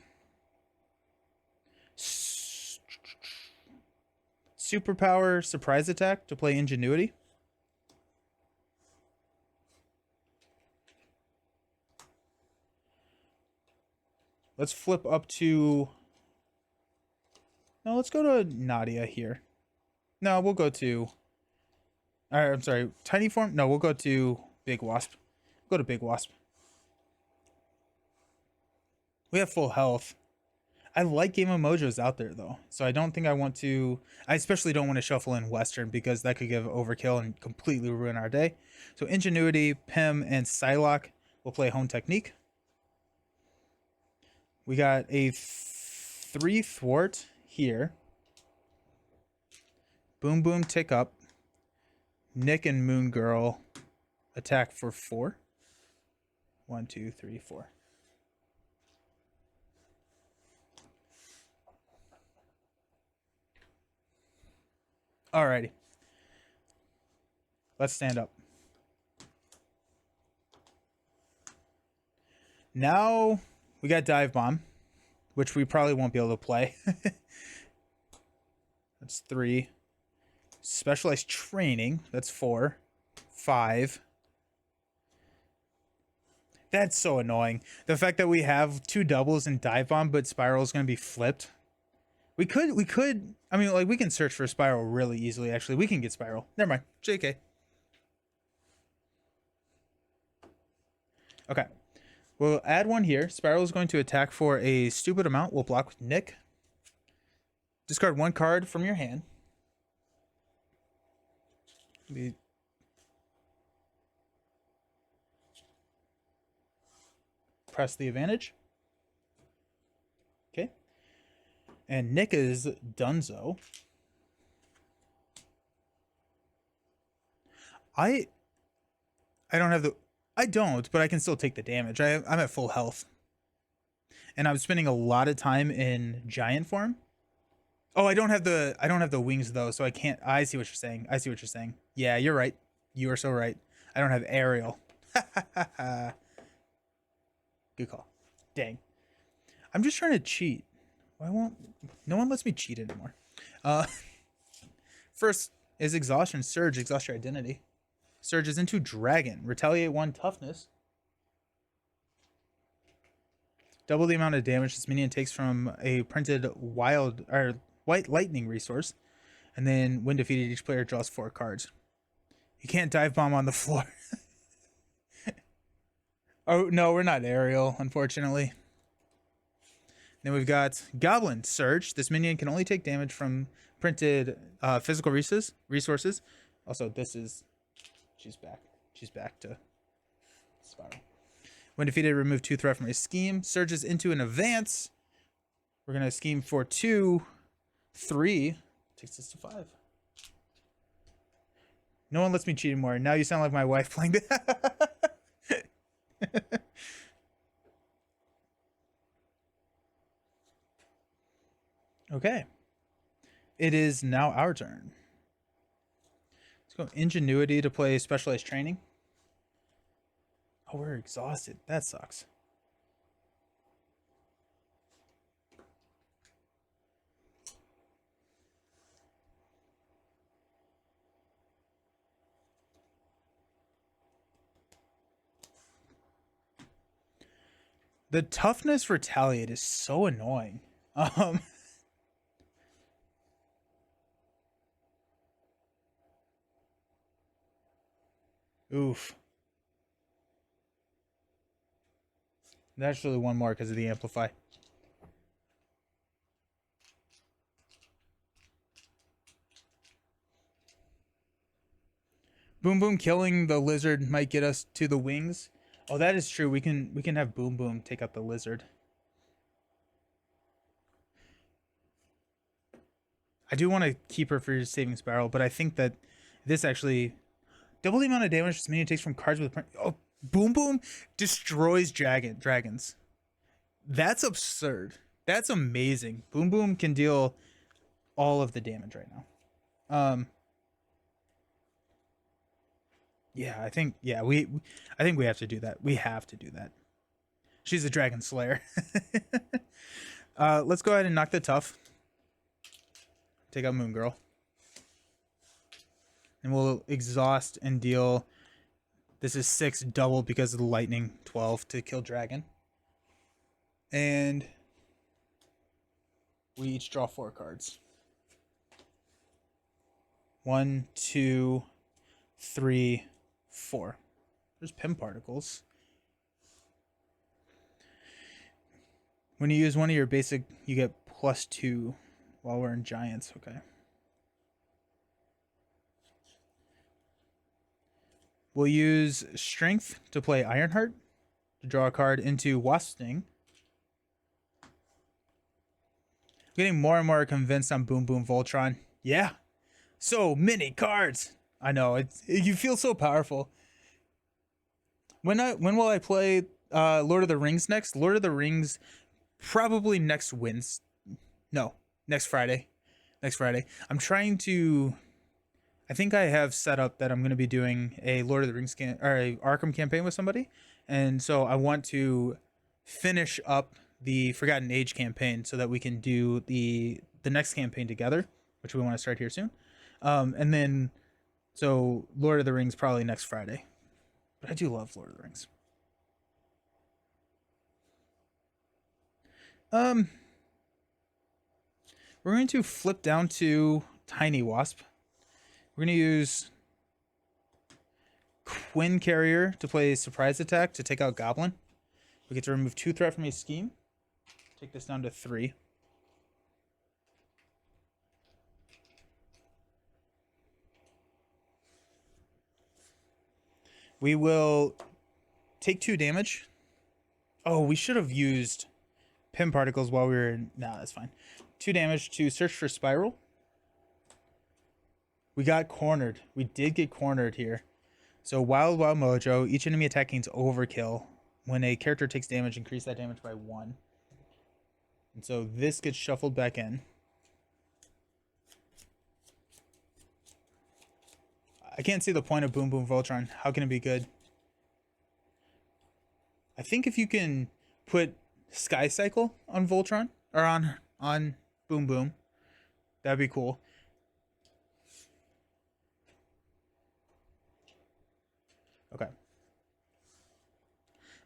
Speaker 1: Superpower Surprise Attack to play Ingenuity. Let's flip up to... No, let's go to Nadia here. No, we'll go to... I'm sorry, Tiny Form? No, we'll go to Big Wasp. Go to Big Wasp. We have full health. I like Game of Mojo's out there, though. So I don't think I want to... I especially don't want to shuffle in Western because that could give overkill and completely ruin our day. So Ingenuity, Pim, and Psylocke will play Home Technique. We got a 3 Thwart here. Boom Boom Tick Up. Nick and Moon Girl attack for 4. 1, 2, 3, 4. Alrighty. Let's stand up. Now we got Dive Bomb, which we probably won't be able to play. That's 3. Specialized Training. That's 4. 5. That's so annoying. The fact that we have 2 doubles in Dive Bomb, but Spiral is going to be flipped. We could, I mean, like, we can search for Spiral really easily, actually. We can get Spiral. Never mind. JK. Okay. We'll add 1 here. Spiral is going to attack for a stupid amount. We'll block with Nick. Discard 1 card from your hand. Press the advantage. Okay. And Nick is Dunzo. I don't have the... I don't, but I can still take the damage. I'm at full health. And I'm spending a lot of time in giant form. Oh, I don't have the wings though, so I can't... I see what you're saying. I see what you're saying. Yeah, you're right. You are so right. I don't have aerial. Good call. Dang. I'm just trying to cheat. Why won't... No one lets me cheat anymore. First is Exhaustion. Surge. Exhaust your identity. Surges into Dragon. Retaliate 1 toughness. Double the amount of damage this minion takes from a printed white lightning resource. And then when defeated, each player draws 4 cards. You can't Dive Bomb on the floor. Oh, no, we're not aerial, unfortunately. Then we've got Goblin Surge. This minion can only take damage from printed physical resources. Also, this is... She's back. She's back to Spiral. When defeated, remove 2 threat from a scheme. Surges into an advance. We're going to scheme for 2, 3. Takes us to 5. No one lets me cheat anymore. Now you sound like my wife playing that. Okay. It is now our turn. Let's go Ingenuity to play Specialized Training. Oh, we're exhausted. That sucks. The toughness retaliate is so annoying. Oof. That's really one more because of the amplify. Boom Boom killing the lizard might get us to the wings. Oh, that is true. We can have Boom Boom take out the lizard. I do want to keep her for saving Spiral, but I think that this actually double the amount of damage this minion takes from cards with... Oh, Boom Boom destroys dragons. That's absurd. That's amazing. Boom Boom can deal all of the damage right now. Yeah, I think we have to do that. We have to do that. She's a dragon slayer. Let's go ahead and knock the tough. Take out Moon Girl. And we'll exhaust and deal. This is 6 double because of the lightning. 12 to kill dragon. And we each draw 4 cards. 1, 2, 3, 4. There's Pim particles. When you use one of your basic, you get +2 while we're in giants. Okay. We'll use strength to play Ironheart to draw a card into Wasp Sting. I'm getting more and more convinced on Boom Boom Voltron. Yeah. So many cards. I know, you feel so powerful. When will I play Lord of the Rings next? Lord of the Rings probably next Friday. Next Friday. I'm trying to... I think I have set up that I'm going to be doing a Lord of the Rings or a Arkham campaign with somebody. And so I want to finish up the Forgotten Age campaign so that we can do the next campaign together, which we want to start here soon. And then, so Lord of the Rings probably next Friday. But I do love Lord of the Rings. We're going to flip down to Tiny Wasp. We're going to use Quinn Carrier to play Surprise Attack to take out Goblin. We get to remove 2 threat from a scheme. Take this down to 3. We will take 2 damage. Oh, we should have used Pim particles while we were in... Nah, that's fine. 2 damage to search for Spiral. We got cornered. We did get cornered here. So Wild Mojo. Each enemy attack gains overkill. When a character takes damage, increase that damage by 1. And so this gets shuffled back in. I can't see the point of Boom Boom Voltron. How can it be good? I think if you can put Sky Cycle on Voltron, or on Boom Boom, that'd be cool. Okay.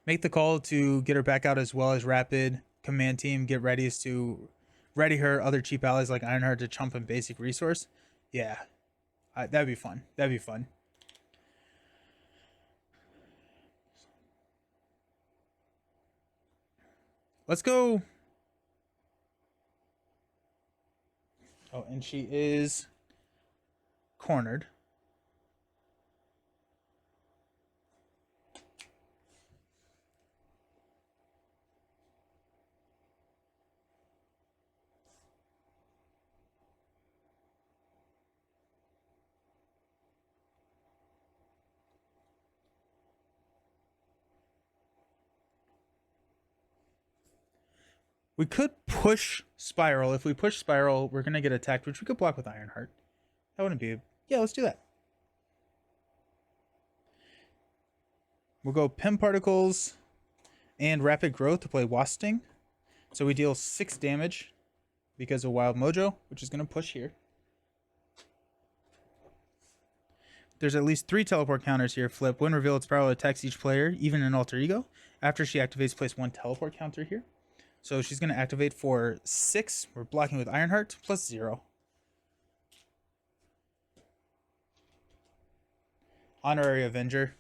Speaker 1: Make the call to get her back out, as well as Rapid Command Team get ready to ready her other cheap allies like Ironheart to chump and basic resource. Yeah. That'd be fun. That'd be fun. Let's go Oh, and she is cornered. We could push Spiral. If we push Spiral, we're going to get attacked, which we could block with Ironheart. That wouldn't be... Yeah, let's do that. We'll go Pim Particles and Rapid Growth to play Wasp Sting. So we deal 6 damage because of Wild Mojo, which is going to push here. There's at least 3 teleport counters here. Flip. When revealed, Spiral attacks each player, even an alter ego. After she activates, place 1 teleport counter here. So she's going to activate for 6. We're blocking with Ironheart, plus 0. Honorary Avenger.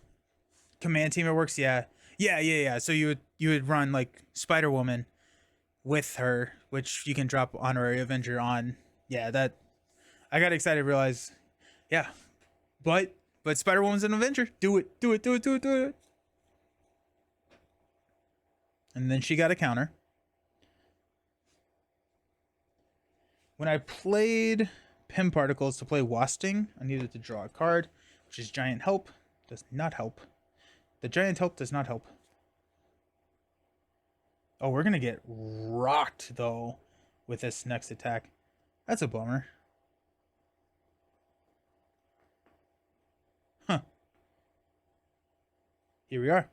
Speaker 1: Command team, it works, yeah. Yeah. So you would run, like, Spider-Woman with her, which you can drop Honorary Avenger on. Yeah, that... I got excited to realize, yeah. But Spider-Woman's an Avenger. Do it. And then she got a counter. When I played Pim Particles to play Wasp Sting, I needed to draw a card, which is Giant Help. Does not help. The Giant Help does not help. Oh, we're going to get rocked, though, with this next attack. That's a bummer. Huh. Here we are.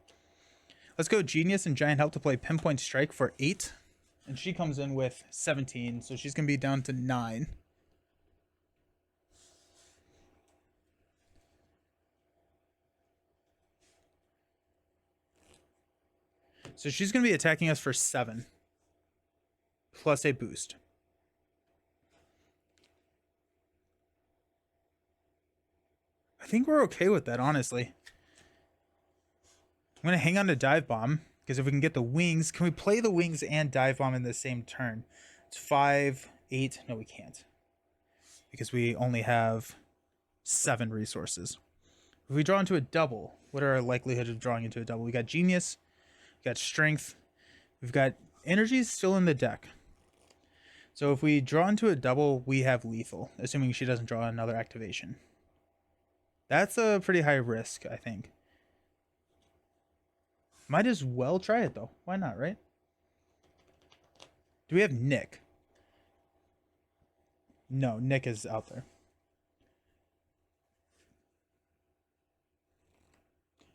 Speaker 1: Let's go Genius and Giant Help to play Pinpoint Strike for 8. And she comes in with 17, so she's going to be down to 9. So she's going to be attacking us for 7. Plus a boost. I think we're okay with that, honestly. I'm going to hang on to Dive Bomb. Because if we can get the wings, can we play the wings and Dive Bomb in the same turn? It's 5, 8. No, we can't. Because we only have 7 resources. If we draw into a double, what are our likelihoods of drawing into a double? We got Genius. We got Strength. We've got Energies still in the deck. So if we draw into a double, we have Lethal. Assuming she doesn't draw another activation. That's a pretty high risk, I think. Might as well try it, though. Why not, right? Do we have Nick? No, Nick is out there.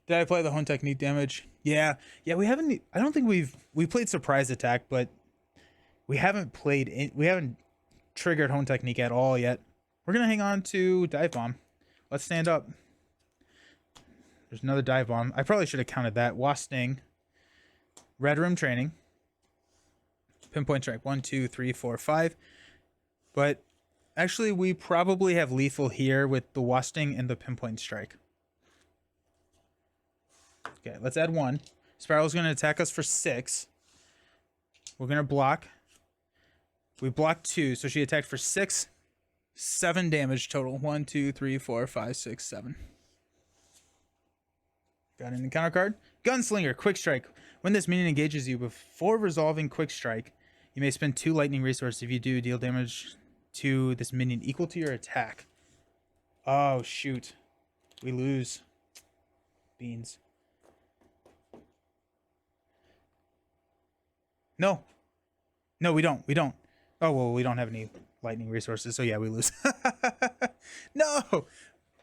Speaker 1: Did I play the Hone Technique damage? Yeah, we haven't... I don't think we played Surprise Attack, but we haven't triggered Hone Technique at all yet. We're going to hang on to Dive Bomb. Let's stand up. There's another Dive Bomb. I probably should have counted that. Wasp Sting. Red Room Training. Pinpoint Strike. 1, 2, 3, 4, 5. But actually, we probably have Lethal here with the Wasp Sting and the Pinpoint Strike. Okay, let's add 1. Spiral's going to attack us for 6. We're going to block. We blocked 2, so she attacked for 6. 7 damage total. 1, 2, 3, 4, 5, 6, 7. Got an encounter card. Gunslinger, Quick Strike. When this minion engages you before resolving Quick Strike, you may spend 2 lightning resources. If you do, deal damage to this minion equal to your attack. Oh, shoot. We lose. Beans. No. No, we don't. We don't. Oh, well, we don't have any lightning resources, so yeah, we lose. No!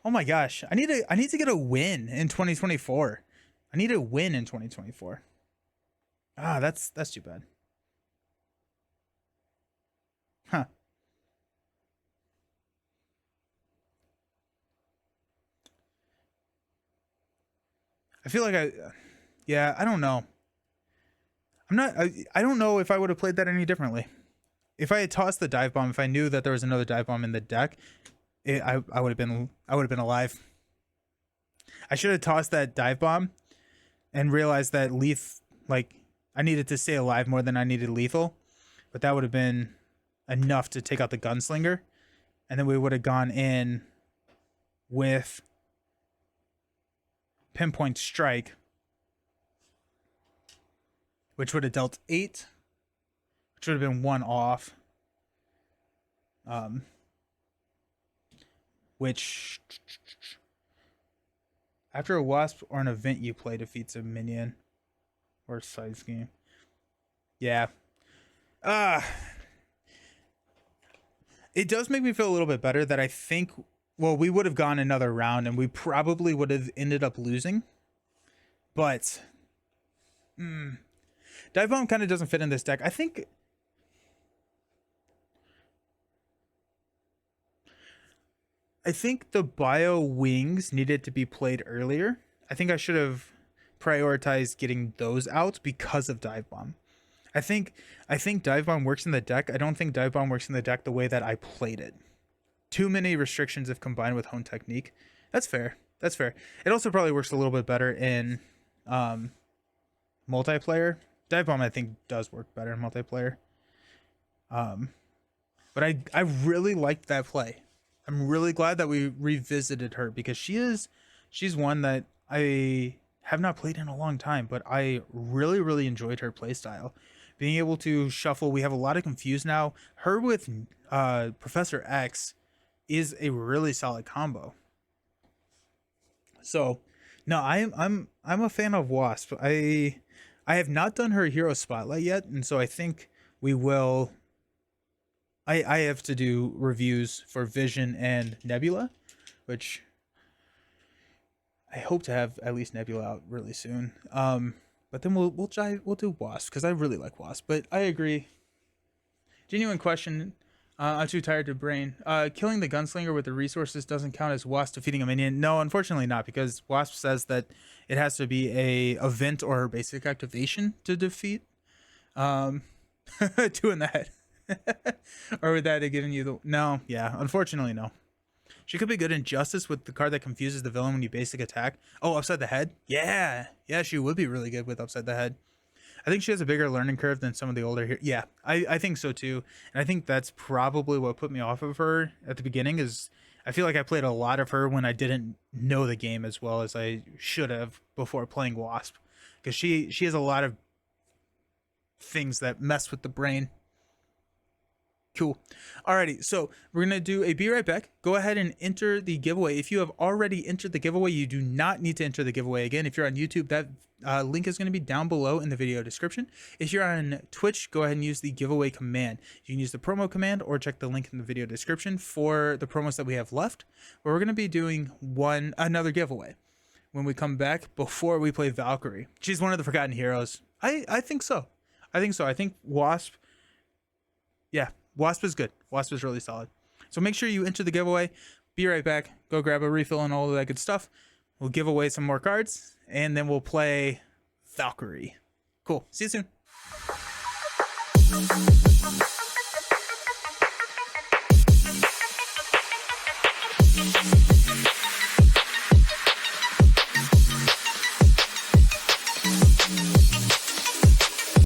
Speaker 1: Oh my gosh. I need to get a win in 2024. I need a win in 2024. Ah, that's too bad. Huh. I feel like yeah, I don't know. I don't know if I would have played that any differently. If I had tossed the Dive Bomb, if I knew that there was another Dive Bomb in the deck, I would have been alive. I should have tossed that Dive Bomb and realized that I needed to stay alive more than I needed Lethal, but that would have been enough to take out the Gunslinger. and then we would have gone in with Pinpoint Strike, which would have dealt 8, which would have been 1 off. Which, after a Wasp or an event you play defeats a minion or side scheme. Yeah. It does make me feel a little bit better that I think, well, we would have gone another round and we probably would have ended up losing. But Dive Bomb kind of doesn't fit in this deck. I think the Bio Wings needed to be played earlier. I think I should have prioritized getting those out because of Dive Bomb. I think Dive Bomb works in the deck. I don't think Dive Bomb works in the deck the way that I played it. Too many restrictions if combined with Hone Technique. That's fair. That's fair. It also probably works a little bit better in multiplayer. Dive Bomb I think does work better in multiplayer. But I really liked that play. I'm really glad that we revisited her because she's one that I have not played in a long time, but I really enjoyed her playstyle. Being able to shuffle, we have a lot of Confuse now. Her with Professor X is a really solid combo. So, no, I'm a fan of Wasp. I have not done her Hero Spotlight yet, and so I think we will. I have to do reviews for Vision and Nebula, which I hope to have at least Nebula out really soon. But then we'll do Wasp because I really like Wasp. But I agree. Genuine question. I'm too tired to brain. Killing the gunslinger with the resources doesn't count as Wasp defeating a minion. No, unfortunately not, because Wasp says that it has to be a event or basic activation to defeat. 2 in the head. Or would that have given you the... No, yeah, unfortunately no. She could be good in Justice with the card that confuses the villain when you basic attack. Oh, Upside the Head? Yeah, she would be really good with Upside the Head. I think she has a bigger learning curve than some of the older here. Yeah, I think so too. And I think that's probably what put me off of her at the beginning is I feel like I played a lot of her when I didn't know the game as well as I should have before playing Wasp. Because she has a lot of things that mess with the brain. Cool. Alrighty, so we're gonna do a be right back. Go ahead and enter the giveaway. If you have already entered the giveaway, you do not need to enter the giveaway again. If you're on YouTube, that link is going to be down below in the video description. If you're on Twitch, go ahead and use the giveaway command. You can use the promo command or check the link in the video description for the promos that we have left. But we're going to be doing another giveaway when we come back before we play Valkyrie. She's one of the forgotten heroes. I think so. I think Wasp. Yeah. Wasp is good. Wasp is really solid. So make sure you enter the giveaway. Be right back. Go grab a refill and all of that good stuff. We'll give away some more cards, and then we'll play Valkyrie. Cool. See you soon.